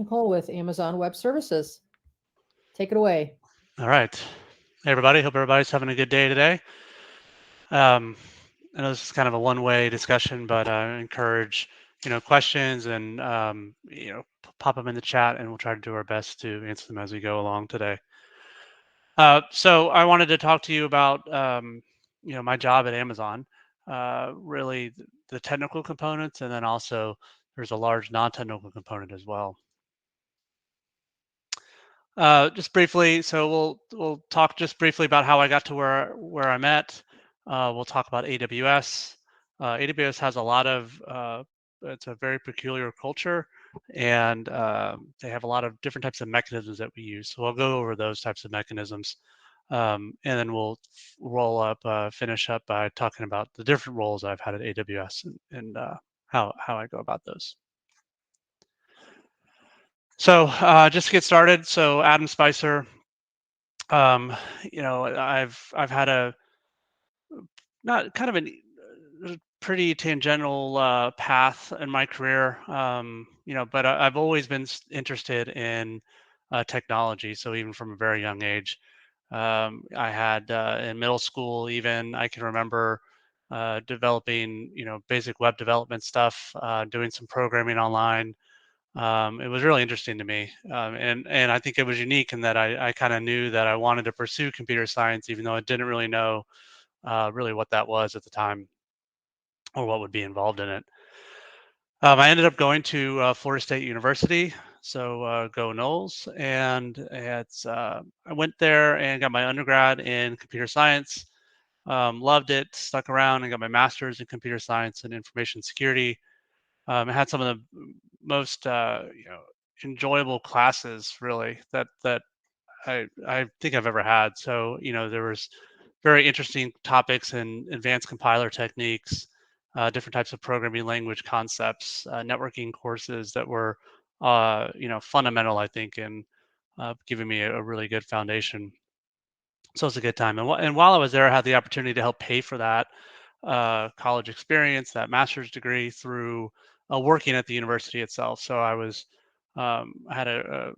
Technical with Amazon Web Services. Take it away. All right. Hey, everybody. Hope everybody's having a good day today. I know this is kind of a one-way discussion, but I encourage, questions and, pop them in the chat, and we'll try to do our best to answer them as we go along today. So I wanted to talk to you about, my job at Amazon, really the technical components, and then also there's a large non-technical component as well. Just briefly, so we'll talk just briefly about how I got to where I'm at. We'll talk about AWS. AWS has a lot of it's a very peculiar culture, and they have a lot of different types of mechanisms that we use. So I'll go over those types of mechanisms, and then we'll finish up by talking about the different roles I've had at AWS and how I go about those. So just to get started, so Adam Spicer, I've had a not kind of a pretty tangential path in my career, but I've always been interested in technology. So even from a very young age, I had in middle school, even I can remember developing, basic web development stuff, doing some programming online. It was really interesting to me, and I think it was unique in that I kind of knew that I wanted to pursue computer science, even though I didn't really know really what that was at the time or what would be involved in it. I ended up going to Florida State University, so go Noles, and I went there and got my undergrad in computer science. Loved it, stuck around, and got my master's in computer science and information security. I had some of the most enjoyable classes really that I think I've ever had. So there was very interesting topics in advanced compiler techniques, different types of programming language concepts, networking courses that were fundamental, I think, in giving me a really good foundation. So it's a good time. And while I was there, I had the opportunity to help pay for that college experience, that master's degree through working at the university itself. So I had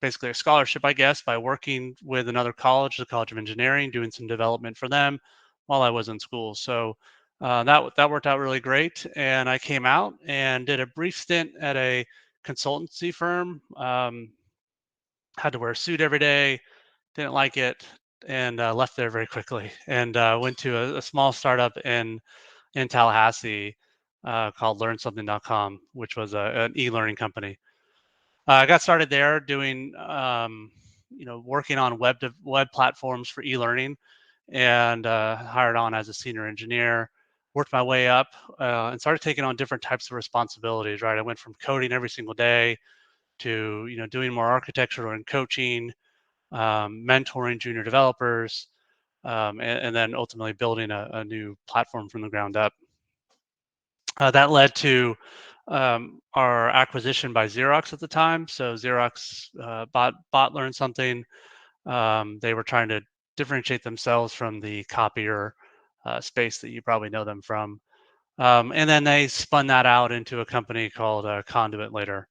basically a scholarship, I guess, by working with another college, the College of Engineering, doing some development for them while I was in school. So that worked out really great. And I came out and did a brief stint at a consultancy firm. Had to wear a suit every day, didn't like it, and left there very quickly, and went to a small startup in Tallahassee called LearnSomething.com, which was an e-learning company. I got started there doing, working on web platforms for e-learning, and hired on as a senior engineer. Worked my way up and started taking on different types of responsibilities. Right, I went from coding every single day to doing more architecture and coaching, mentoring junior developers, and then ultimately building a new platform from the ground up. That led to our acquisition by Xerox at the time. So Xerox bought Learn Something. They were trying to differentiate themselves from the copier space that you probably know them from. And then they spun that out into a company called Conduit later.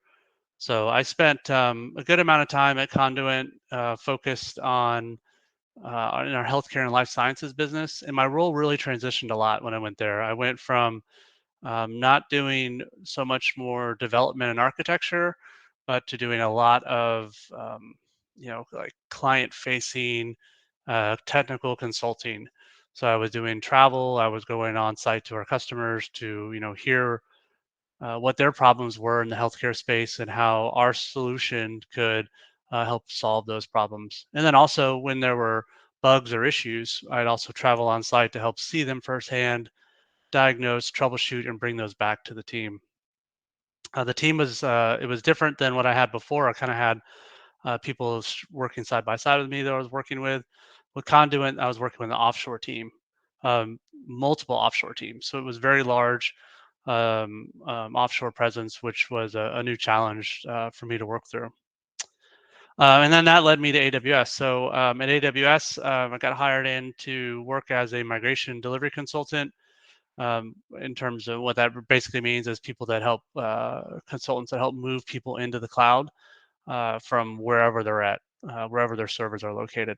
So I spent a good amount of time at Conduit, focused on in our healthcare and life sciences business. And my role really transitioned a lot when I went there. I went from not doing so much more development and architecture, but to doing a lot of like client-facing technical consulting. So I was doing travel. I was going on site to our customers to hear what their problems were in the healthcare space and how our solution could help solve those problems. And then also when there were bugs or issues, I'd also travel on site to help see them firsthand, diagnose, troubleshoot, and bring those back to the team. The team was it was different than what I had before. I kind of had people working side by side with me that I was working with. With Conduit, I was working with an offshore team, multiple offshore teams. So it was very large offshore presence, which was a new challenge for me to work through. And then that led me to AWS. So at AWS, I got hired in to work as a migration delivery consultant. In terms of what that basically means is people that help consultants that help move people into the cloud from wherever they're at, wherever their servers are located.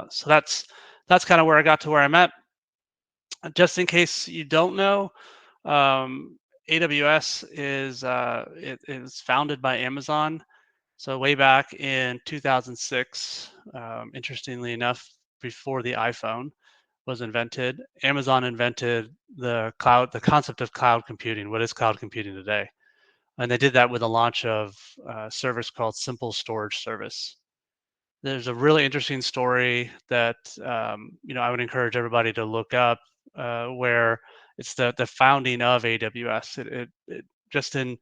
So that's kind of where I got to where I'm at. Just in case you don't know, um, AWS it is founded by Amazon. So way back in 2006, interestingly enough, before the iPhone was invented, Amazon invented the concept of cloud computing. What is cloud computing today? And they did that with the launch of a service called Simple Storage Service. There's a really interesting story that I would encourage everybody to look up, where it's the founding of AWS. It just in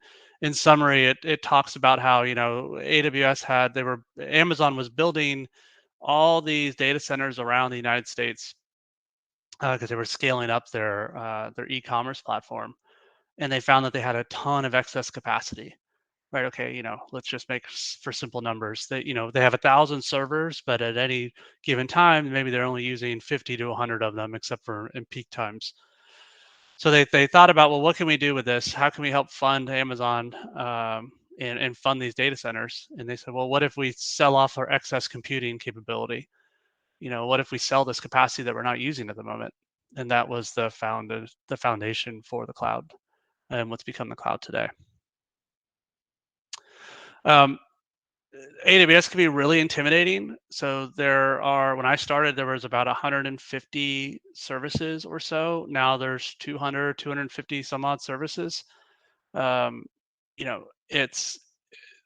summary, it talks about how AWS Amazon was building all these data centers around the United States because they were scaling up their e-commerce platform, and they found that they had a ton of excess capacity. Right. Okay. Let's just make for simple numbers that, they have 1,000 servers, but at any given time, maybe they're only using 50 to 100 of them, except for in peak times. So they thought about, well, what can we do with this? How can we help fund Amazon and fund these data centers? And they said, well, what if we sell off our excess computing capability? What if we sell this capacity that we're not using at the moment? And that was the foundation for the cloud and what's become the cloud today. Um, AWS can be really intimidating. So when I started, there was about 150 services or so. Now there's 200, 250 some odd services. Um, it's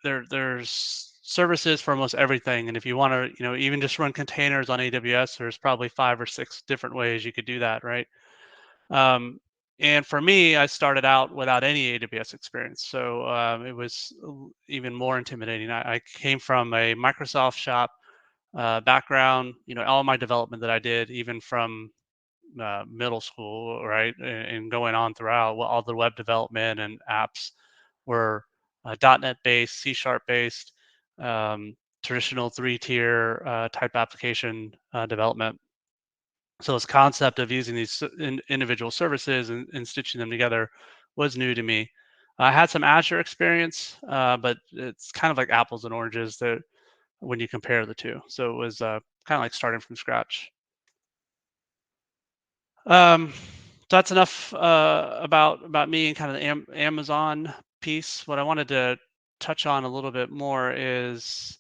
there's services for almost everything. And if you want to, even just run containers on AWS, there's probably 5 or 6 different ways you could do that, right? Um, and for me, I started out without any AWS experience, so it was even more intimidating. I came from a Microsoft shop background. All my development that I did, even from middle school, right, and going on throughout, well, all the web development and apps were .NET based, C# based, traditional 3-tier type application development. So this concept of using these individual services and stitching them together was new to me. I had some Azure experience, but it's kind of like apples and oranges when you compare the two. So it was kind of like starting from scratch. So that's enough about me and kind of the Amazon piece. What I wanted to touch on a little bit more is,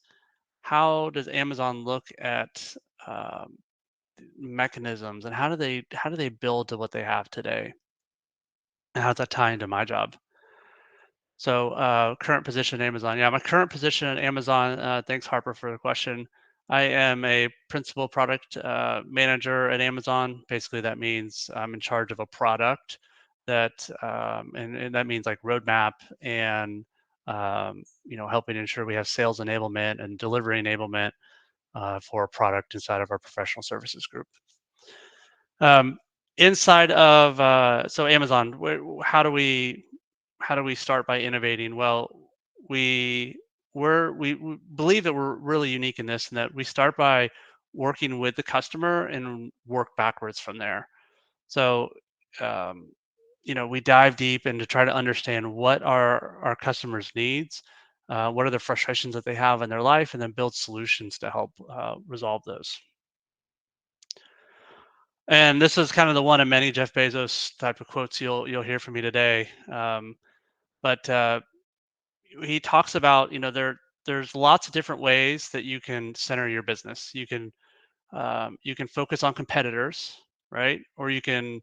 how does Amazon look at mechanisms, and how do they build to what they have today, and how does that tie into my job? So current position at Amazon. Yeah, my current position at Amazon, thanks Harper for the question. I am a principal product manager at Amazon. Basically that means I'm in charge of a product that and that means like roadmap and helping ensure we have sales enablement and delivery enablement for a product inside of our professional services group. Inside of so Amazon, how do we start by innovating? Well, we we believe that we're really unique in this, and that we start by working with the customer and work backwards from there. So um, we dive deep into try to understand what are our customers' needs, what are the frustrations that they have in their life, and then build solutions to help resolve those. And this is kind of the one of many Jeff Bezos type of quotes you'll hear from me today. But he talks about, there's lots of different ways that you can center your business. You can focus on competitors, right? Or you can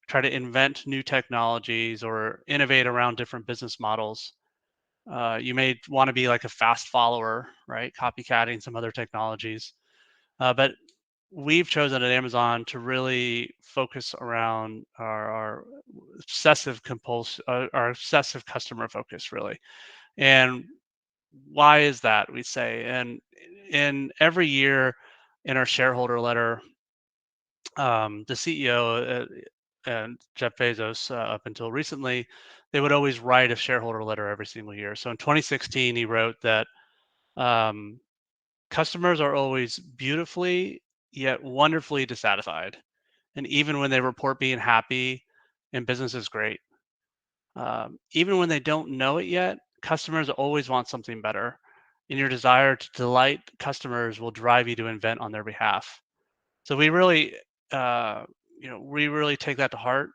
try to invent new technologies or innovate around different business models. You may want to be like a fast follower, right? Copycatting some other technologies. But we've chosen at Amazon to really focus around our our obsessive customer focus, really. And why is that, we say? And in every year in our shareholder letter, the CEO and Jeff Bezos, up until recently, they would always write a shareholder letter every single year. So in 2016, he wrote that um, customers are always beautifully yet wonderfully dissatisfied. And even when they report being happy and business is great, even when they don't know it yet, customers always want something better. And your desire to delight customers will drive you to invent on their behalf. So we really, uh, we really take that to heart,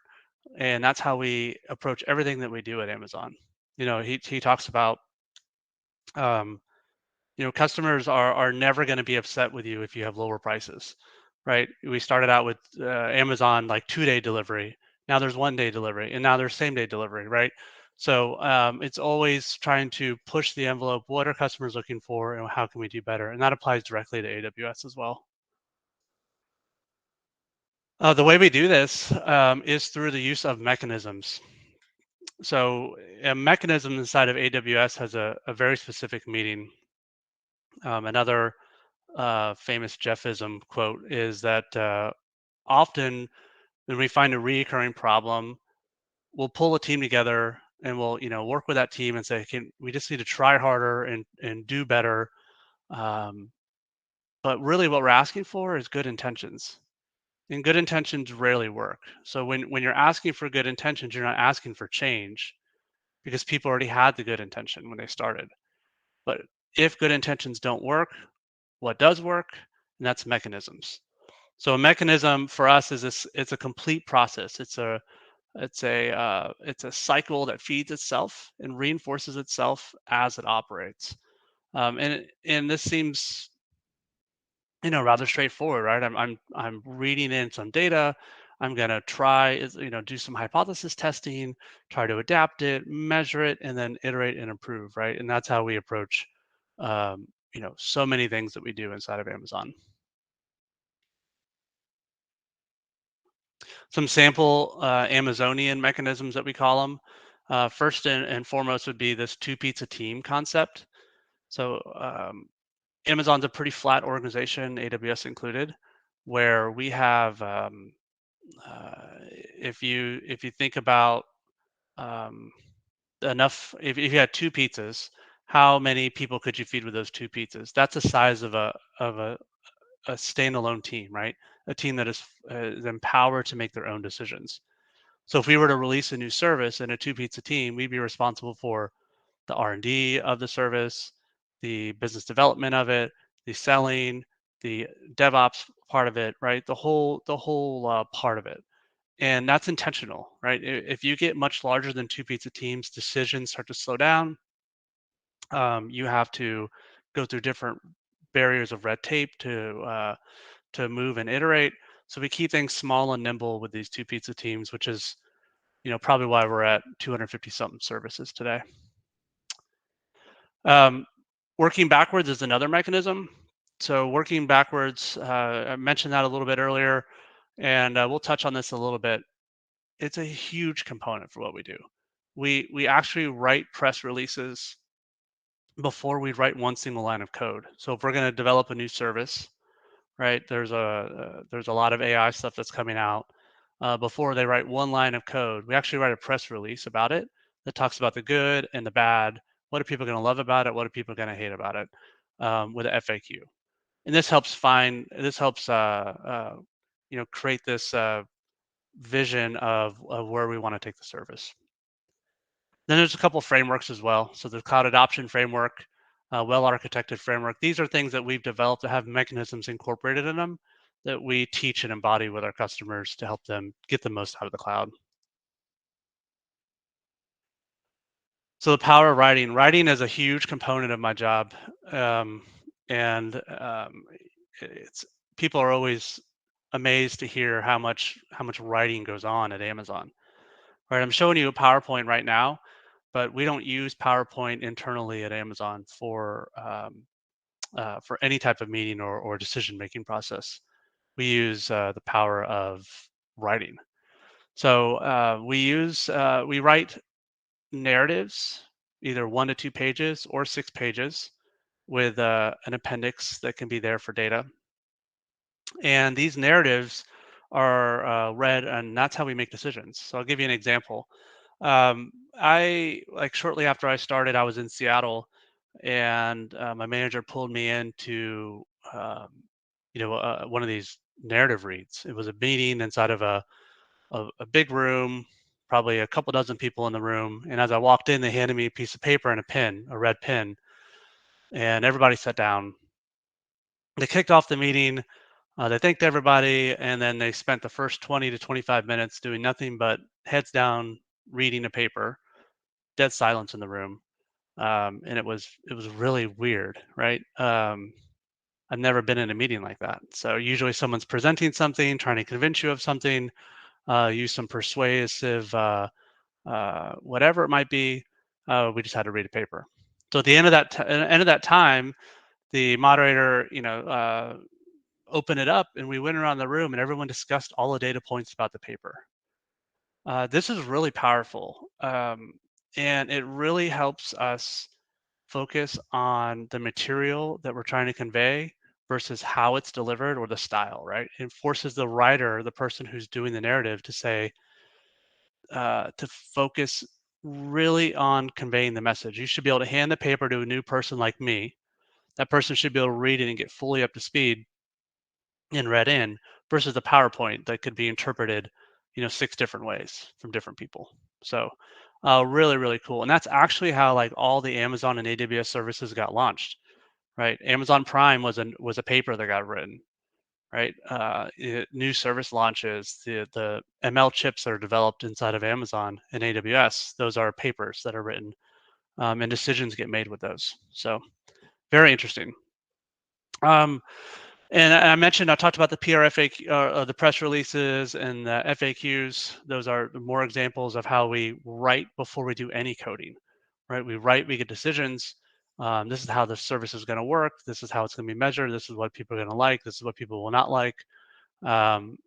and that's how we approach everything that we do at Amazon. He talks about, um, customers are never going to be upset with you if you have lower prices, right? We started out with Amazon like 2-day delivery. Now there's 1-day delivery, and now there's same-day delivery, right? So it's always trying to push the envelope. What are customers looking for, and how can we do better? And that applies directly to AWS as well. The way we do this is through the use of mechanisms. So a mechanism inside of AWS has a very specific meaning. Another famous Jeffism quote is that often when we find a recurring problem, we'll pull a team together and we'll work with that team and say, "Can we just need to try harder and do better?" Um, but really, what we're asking for is good intentions, and good intentions rarely work. So when you're asking for good intentions, you're not asking for change because people already had the good intention when they started. But if good intentions don't work, what does work? And that's mechanisms. So a mechanism for us is this: it's a complete process. It's a cycle that feeds itself and reinforces itself as it operates. And this seems rather straightforward, right? I'm reading in some data. I'm gonna try do some hypothesis testing, try to adapt it, measure it, and then iterate and improve, right? And that's how we approach so many things that we do inside of Amazon. Some sample Amazonian mechanisms that we call them. First and foremost would be this two pizza team concept. So Amazon's a pretty flat organization, AWS included, where we have if you think about um, if you had two pizzas, how many people could you feed with those two pizzas? That's the size of a standalone team, right? A team that is empowered to make their own decisions. So if we were to release a new service in a two pizza team, we'd be responsible for the R&D of the service, the business development of it, the selling, the DevOps part of it, right? The whole part of it. And that's intentional, right? If you get much larger than two pizza teams, decisions start to slow down. You have to go through different barriers of red tape to move and iterate. So we keep things small and nimble with these two pizza teams, which is probably why we're at 250 something services today. Um, Working backwards is another mechanism. So working backwards, I mentioned that a little bit earlier, and we'll touch on this a little bit. It's a huge component for what we do. We actually write press releases before we write one single line of code. So if we're going to develop a new service, right? There's a lot of AI stuff that's coming out. Before they write one line of code, we actually write a press release about it that talks about the good and the bad. What are people going to love about it? What are people going to hate about it? With an FAQ. And this helps create this vision of where we want to take the service. Then there's a couple frameworks as well. So the cloud adoption framework, well-architected framework. These are things that we've developed that have mechanisms incorporated in them that we teach and embody with our customers to help them get the most out of the cloud. So the power of writing. Writing is a huge component of my job, um, and it's people are always amazed to hear how much writing goes on at Amazon. Right, I'm showing you a PowerPoint right now, but we don't use PowerPoint internally at Amazon for any type of meeting or decision making process. We use the power of writing. So we write narratives, either 1 to 2 pages or 6 pages, with an appendix that can be there for data. And these narratives are read, and that's how we make decisions. So I'll give you an example. I like shortly after I started, I was in Seattle, and my manager pulled me into one of these narrative reads. It was a meeting inside of a big room, probably a couple dozen people in the room. And as I walked in, they handed me a piece of paper and a pen, a red pen, and everybody sat down. They kicked off the meeting. They thanked everybody, and then they spent the first 20 to 25 minutes doing nothing but heads down, reading a paper, dead silence in the room. And it was really weird, right? I've never been in a meeting like that. So usually someone's presenting something, trying to convince you of something, use some persuasive, whatever it might be. We just had to read a paper. So at the end of that time, the moderator, opened it up, and we went around the room, and everyone discussed all the data points about the paper. This is really powerful, and it really helps us focus on the material that we're trying to convey versus how it's delivered or the style, right? It forces the writer, the person who's doing the narrative, to say, to focus really on conveying the message. You should be able to hand the paper to a new person like me. That person should be able to read it and get fully up to speed and read in, versus a PowerPoint that could be interpreted, 6 different ways from different people. So, really, really cool. And that's actually how like all the Amazon and AWS services got launched, right? Amazon Prime was a paper that got written, right? New service launches, the ML chips that are developed inside of Amazon and AWS, those are papers that are written, and decisions get made with those. So very interesting. And I talked about the PRFAQ, the press releases and the FAQs. Those are more examples of how we write before we do any coding, right? We write, we get decisions. This is how the service is going to work. This is how it's going to be measured. This is what people are going to like. This is what people will not like. And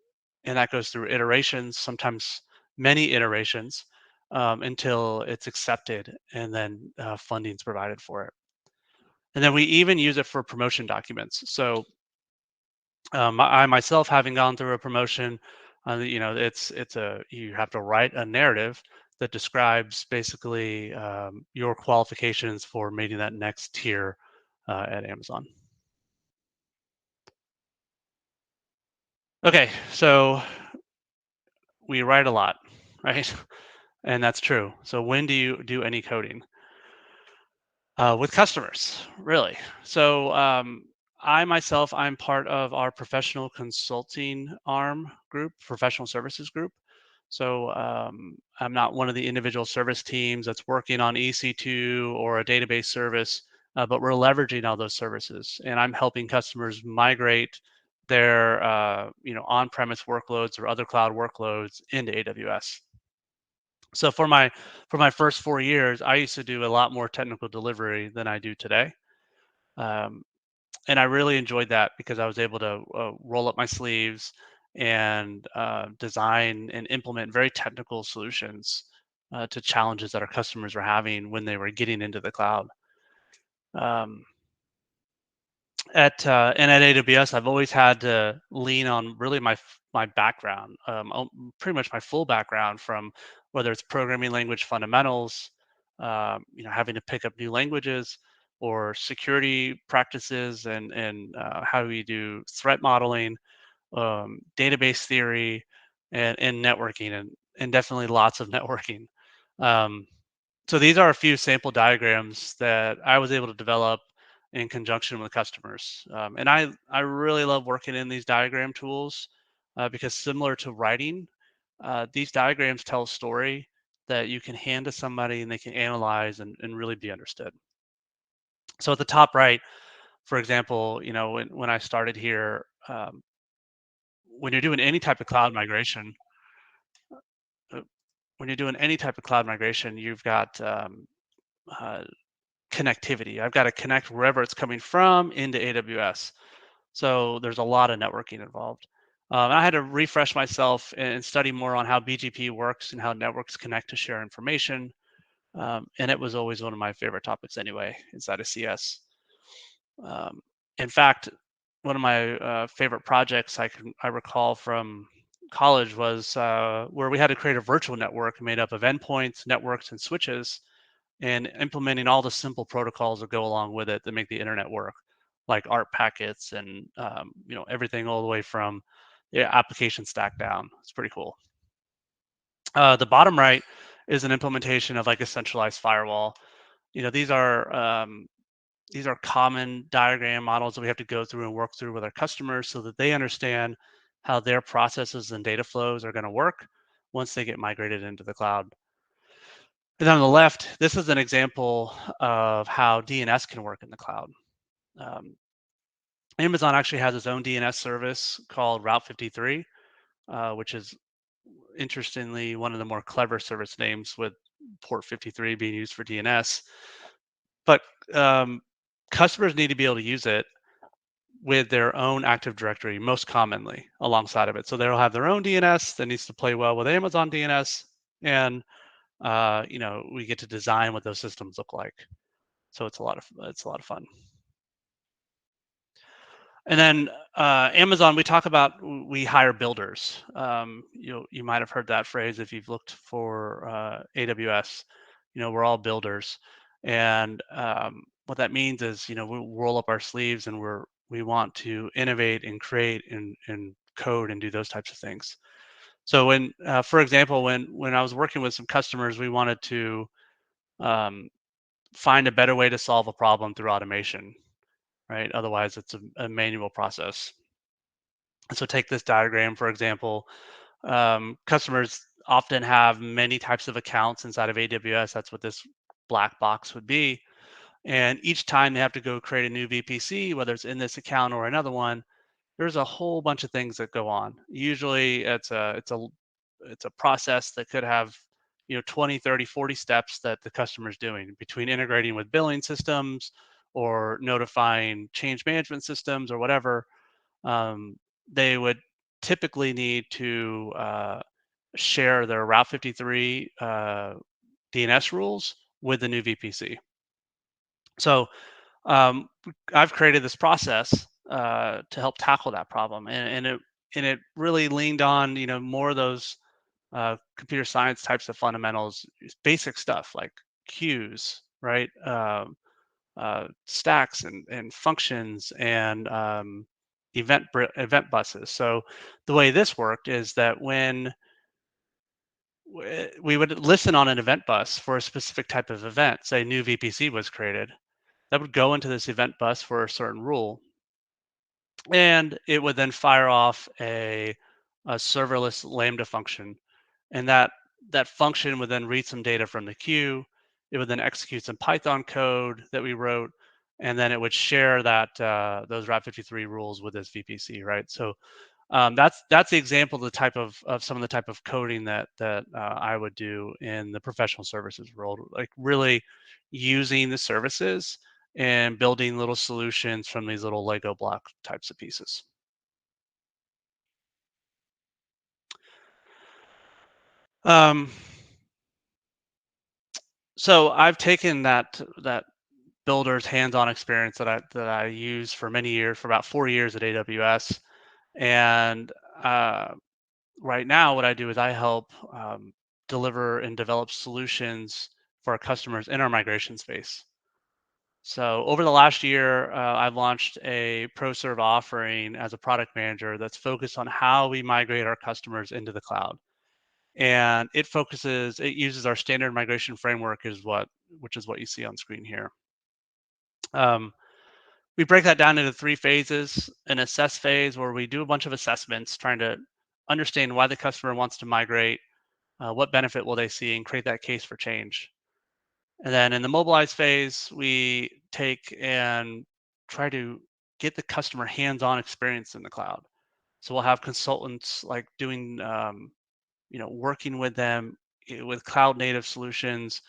that goes through iterations, sometimes many iterations, until it's accepted, and then funding is provided for it. And then we even use it for promotion documents. So I myself, having gone through a promotion, you have to write a narrative that describes basically your qualifications for making that next tier at Amazon. Okay, so we write a lot, right? And that's true. So when do you do any coding? With customers, really. So I myself, I'm part of our professional consulting arm group, professional services group. So I'm not one of the individual service teams that's working on EC2 or a database service, but we're leveraging all those services, and I'm helping customers migrate their on-premise workloads or other cloud workloads into AWS. So for my first 4 years, I used to do a lot more technical delivery than I do today. Um, and I really enjoyed that because I was able to roll up my sleeves and design and implement very technical solutions to challenges that our customers were having when they were getting into the cloud. Um, at AWS, I've always had to lean on really my background, pretty much my full background, from whether it's programming language fundamentals, having to pick up new languages, or security practices and how we do threat modeling, database theory, and networking, and definitely lots of networking. Um, so these are a few sample diagrams that I was able to develop in conjunction with customers. And I really love working in these diagram tools because, similar to writing, these diagrams tell a story that you can hand to somebody and they can analyze and really be understood. So at the top right, for example, when I started here, when you're doing any type of cloud migration, uh, you've got uh, connectivity. I've got to connect wherever it's coming from into AWS. So there's a lot of networking involved. I had to refresh myself and study more on how BGP works and how networks connect to share information. And it was always one of my favorite topics anyway, inside of CS. Um, in fact, one of my favorite projects I recall from college was where we had to create a virtual network made up of endpoints, networks, and switches, and implementing all the simple protocols that go along with it that make the internet work, like art packets and everything all the way from the application stack down. It's pretty cool. The bottom right is an implementation of like a centralized firewall. These are common diagram models that we have to go through and work through with our customers so that they understand how their processes and data flows are going to work once they get migrated into the cloud. And then on the left, this is an example of how DNS can work in the cloud. Amazon actually has its own DNS service called Route 53, which is interestingly one of the more clever service names, with port 53 being used for DNS. But customers need to be able to use it with their own Active Directory most commonly alongside of it. So they'll have their own DNS that needs to play well with Amazon DNS, and we get to design what those systems look like. So it's a lot of fun. And then Amazon, we talk about, we hire builders. You might have heard that phrase if you've looked for AWS. We're all builders, and what that means is, we roll up our sleeves and we want to innovate and create and code and do those types of things. So when, for example, when I was working with some customers, we wanted to find a better way to solve a problem through automation, right? Otherwise, it's a manual process. So take this diagram, for example. Customers often have many types of accounts inside of AWS. That's what this black box would be. And each time they have to go create a new VPC, whether it's in this account or another one, there's a whole bunch of things that go on. Usually it's a process that could have 20, 30, 40 steps that the customer's doing, between integrating with billing systems or notifying change management systems or whatever. They would typically need to share their Route 53 DNS rules with the new VPC. So I've created this process to help tackle that problem, and it really leaned on more of those computer science types of fundamentals, basic stuff like queues, right? Stacks and functions and event buses. So the way this worked is that when we would listen on an event bus for a specific type of event, say new VPC was created, that would go into this event bus for a certain rule, and it would then fire off a serverless Lambda function, and that function would then read some data from the queue. It would then execute some Python code that we wrote, and then it would share that those Route 53 rules with this VPC, right? So that's the example of the type of some of the type of coding that I would do in the professional services world, like really using the services and building little solutions from these little Lego block types of pieces. So I've taken that builder's hands-on experience that I used for many years, for about 4 years at AWS, and right now what I do is I help deliver and develop solutions for our customers in our migration space. So over the last year, I've launched a ProServe offering as a product manager that's focused on how we migrate our customers into the cloud. And it uses our standard migration framework, which is what you see on screen here. We break that down into 3 phases: an assess phase, where we do a bunch of assessments trying to understand why the customer wants to migrate, what benefit will they see, and create that case for change. And then in the mobilize phase, we take and try to get the customer hands-on experience in the cloud. So we'll have consultants like doing, working with them with cloud native solutions,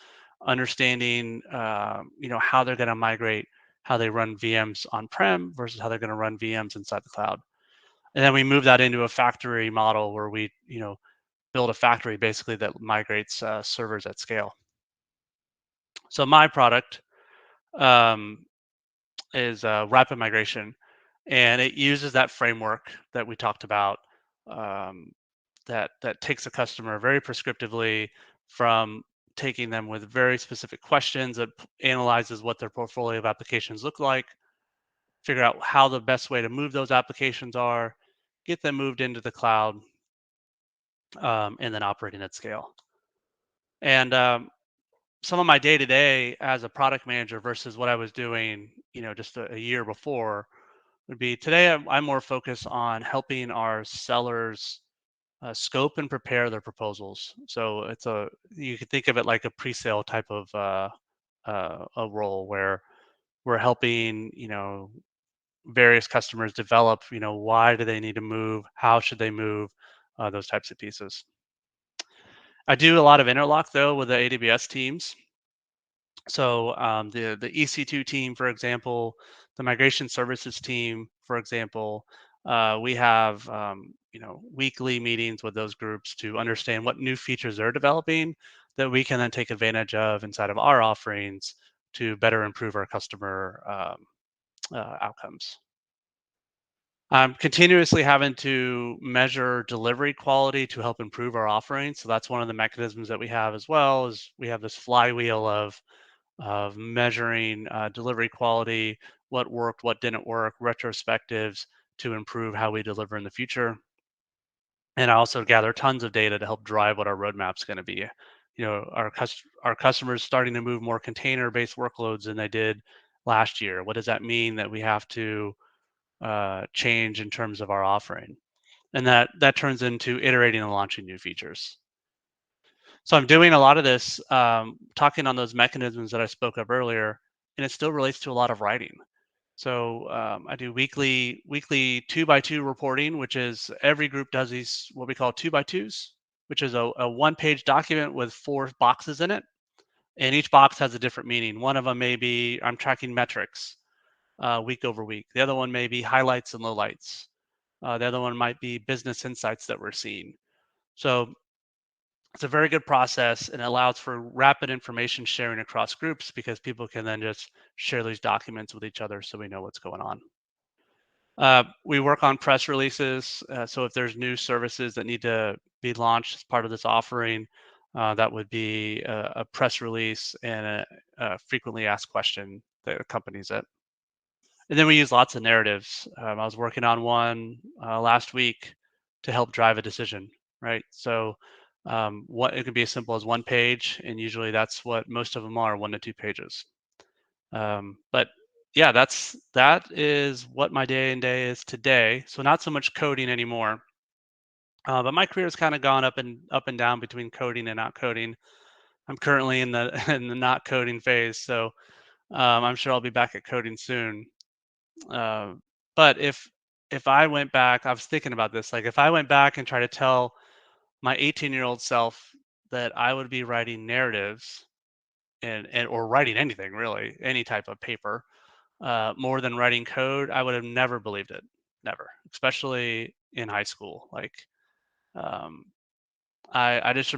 understanding, how they're going to migrate, how they run VMs on-prem versus how they're going to run VMs inside the cloud. And then we move that into a factory model where we, build a factory basically that migrates servers at scale. So my product is rapid migration, and it uses that framework that we talked about, that takes a customer very prescriptively from taking them with very specific questions, that analyzes what their portfolio of applications look like, figure out how the best way to move those applications are, get them moved into the cloud, and then operating at scale. And some of my day to day as a product manager versus what I was doing, just a year before would be today I'm more focused on helping our sellers scope and prepare their proposals. So you could think of it like a pre-sale type of a role where we're helping, various customers develop, why do they need to move, how should they move, those types of pieces. I do a lot of interlock though with the AWS teams. So the EC2 team, for example, the migration services team, for example, we have weekly meetings with those groups to understand what new features they're developing that we can then take advantage of inside of our offerings to better improve our customer outcomes. I'm continuously having to measure delivery quality to help improve our offerings. So that's one of the mechanisms that we have as well. Is we have this flywheel of measuring delivery quality, what worked, what didn't work, retrospectives to improve how we deliver in the future. And I also gather tons of data to help drive what our roadmap's going to be. Our customers starting to move more container-based workloads than they did last year. What does that mean that we have to change in terms of our offering? And that turns into iterating and launching new features. So I'm doing a lot of this, talking on those mechanisms that I spoke of earlier, and it still relates to a lot of writing. So I do weekly 2x2 reporting, which is every group does these what we call 2x2s, which is a one-page document with 4 boxes in it, and each box has a different meaning. One of them may be I'm tracking metrics week over week. The other one may be highlights and lowlights. The other one might be business insights that we're seeing. So it's a very good process and allows for rapid information sharing across groups because people can then just share these documents with each other so we know what's going on. We work on press releases. So if there's new services that need to be launched as part of this offering, that would be a press release and a frequently asked question that accompanies it. And then we use lots of narratives. I was working on one last week to help drive a decision, right? So what it could be as simple as one page, and usually that's what most of them are, 1 to 2 pages. But yeah, that is what my day and day is today. So not so much coding anymore. But my career has kind of gone up and down between coding and not coding. I'm currently in the in the not coding phase, so I'm sure I'll be back at coding soon. Uh, but if I went back, I was thinking about this. Like if I went back and tried to tell my 18-year-old self that I would be writing narratives and or writing anything really, any type of paper, more than writing code, I would have never believed it, never, especially in high school. Like um, I just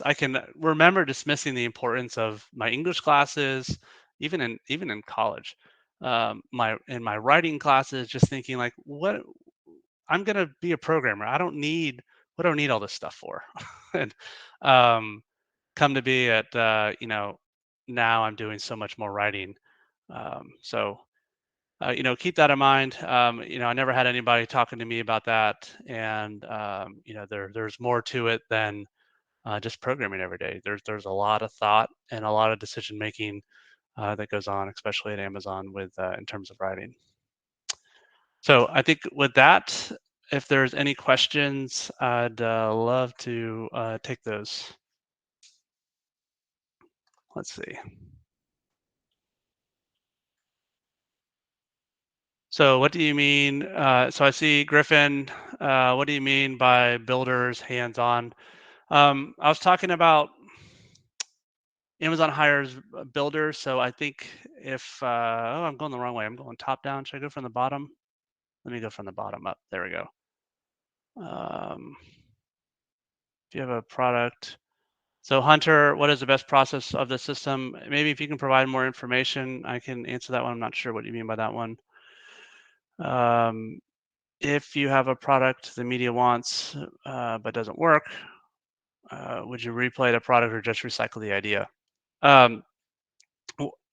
I can remember dismissing the importance of my English classes, even in college. My writing classes, just thinking like, what I'm gonna be a programmer. What do I need all this stuff for? And um, come to be at now I'm doing so much more writing. So keep that in mind. I never had anybody talking to me about that, and there's more to it than just programming every day. There's a lot of thought and a lot of decision making that goes on, especially at Amazon with in terms of writing. So I think with that, if there's any questions, I'd love to take those. Let's see. So what do you mean? So I see Griffin. What do you mean by builders hands-on? I was talking about Amazon hires builders. So I think if I'm going the wrong way. I'm going top down. Should I go from the bottom? Let me go from the bottom up. There we go. If you have a product. So Hunter, what is the best process of the system? Maybe if you can provide more information, I can answer that one. I'm not sure what you mean by that one. If you have a product the media wants but doesn't work, would you replay the product or just recycle the idea?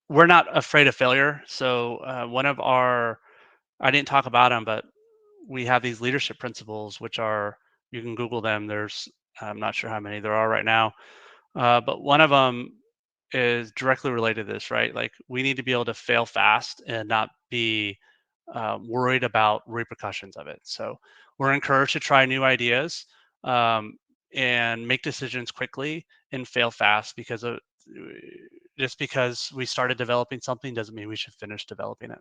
We're not afraid of failure. So one of our I didn't talk about them, but we have these leadership principles, which are, you can Google them. I'm not sure how many there are right now, but one of them is directly related to this, right? Like, we need to be able to fail fast and not be worried about repercussions of it. So we're encouraged to try new ideas, um, and make decisions quickly and fail fast, because just because we started developing something doesn't mean we should finish developing it.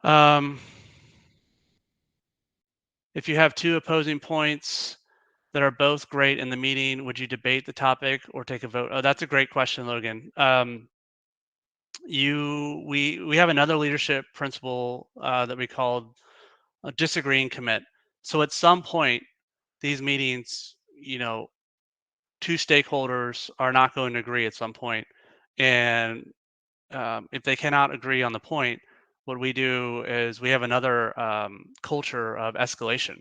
Um, if you have two opposing points that are both great in the meeting, would you debate the topic or take a vote? Oh, that's a great question, Logan. We have another leadership principle that we call disagree and commit. So at some point, these meetings, two stakeholders are not going to agree at some point, and if they cannot agree on the point, what we do is we have another culture of escalation.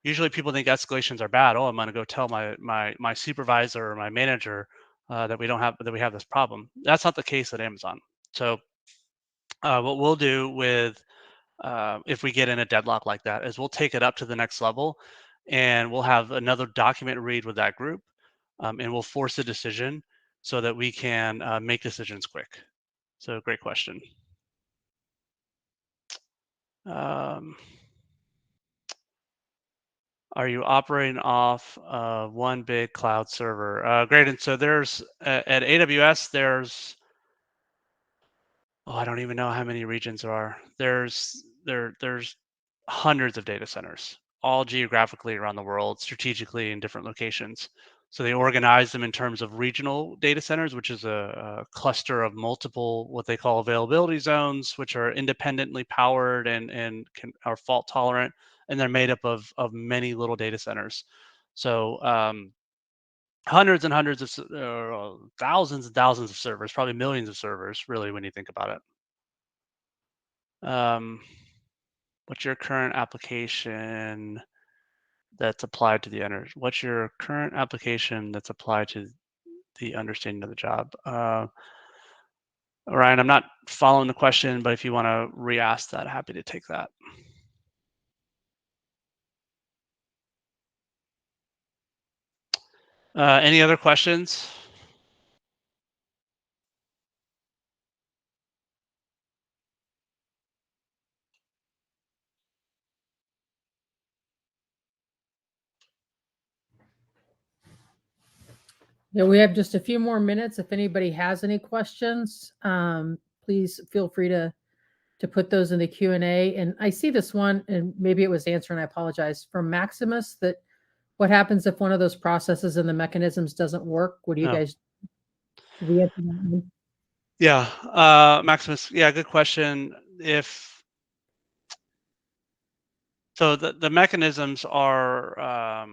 Usually people think escalations are bad. Oh, I'm going to go tell my supervisor or my manager that we have this problem. That's not the case at Amazon. So what we'll do with if we get in a deadlock like that is we'll take it up to the next level, and we'll have another document read with that group, and we'll force a decision so that we can make decisions quick. So great question. Um, are you operating off one big cloud server? Great. And so there's at AWS, I don't even know how many regions there are. There's hundreds of data centers, all geographically around the world, strategically in different locations. So they organize them in terms of regional data centers, which is a cluster of multiple what they call availability zones, which are independently powered and are fault tolerant, and they're made up of many little data centers. So hundreds and hundreds of thousands and thousands of servers, probably millions of servers, really, when you think about it. What's your current application that's applied to the under? What's your current application that's applied to the understanding of the job? Ryan, I'm not following the question, but if you want to re-ask that, happy to take that. Any other questions? Yeah, we have just a few more minutes. If anybody has any questions, please feel free to put those in the Q&A. And I see this one, and maybe it was answered, and I apologize, from Maximus, that what happens if one of those processes and the mechanisms doesn't work? What do you No. guys do? We answer that one? Yeah, Maximus. Yeah, good question. So the mechanisms are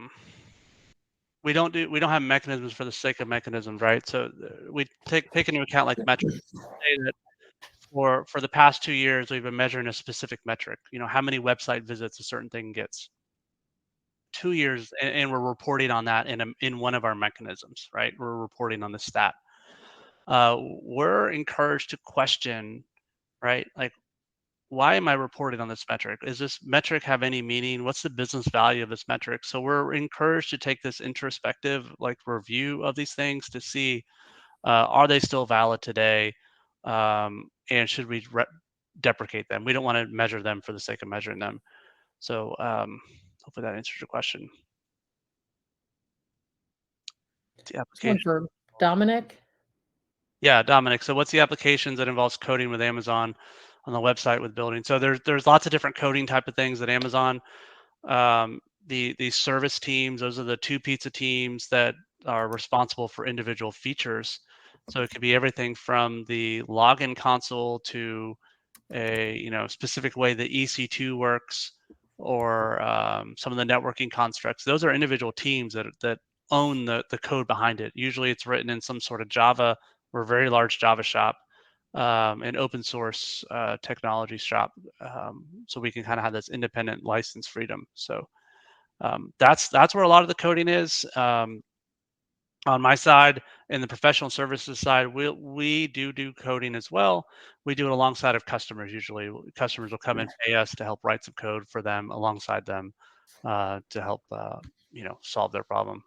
we don't have mechanisms for the sake of mechanisms, right? So we take into account like metrics. Say that for the past 2 years, we've been measuring a specific metric. How many website visits a certain thing gets. 2 years, and we're reporting on that in one of our mechanisms, right? We're reporting on the stat. We're encouraged to question, right? Like, why am I reporting on this metric? Does this metric have any meaning? What's the business value of this metric? So we're encouraged to take this introspective review of these things to see, are they still valid today? And should we deprecate them? We don't want to measure them for the sake of measuring them. So hopefully that answers your question. The This one application. for Dominic. Yeah, Dominic. So what's the applications that involves coding with Amazon on the website with building? So there's lots of different coding type of things at Amazon. The service teams, those are the two pizza teams that are responsible for individual features. So it could be everything from the login console to a specific way the EC2 works, or some of the networking constructs. Those are individual teams that own the code behind it. Usually it's written in some sort of Java or very large Java shop, an open source technology shop, so we can kind of have this independent license freedom. So that's where a lot of the coding is. On my side, in the professional services side, we do coding as well. We do it alongside of customers. Usually, customers will come and pay us to help write some code for them alongside them to help solve their problem.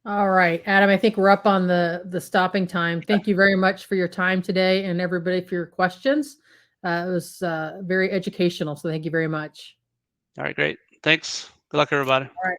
All right, Adam, I think we're up on the stopping time. Thank you very much for your time today and everybody for your questions. It was very educational, so thank you very much. All right, great. Thanks. Good luck, everybody. All right.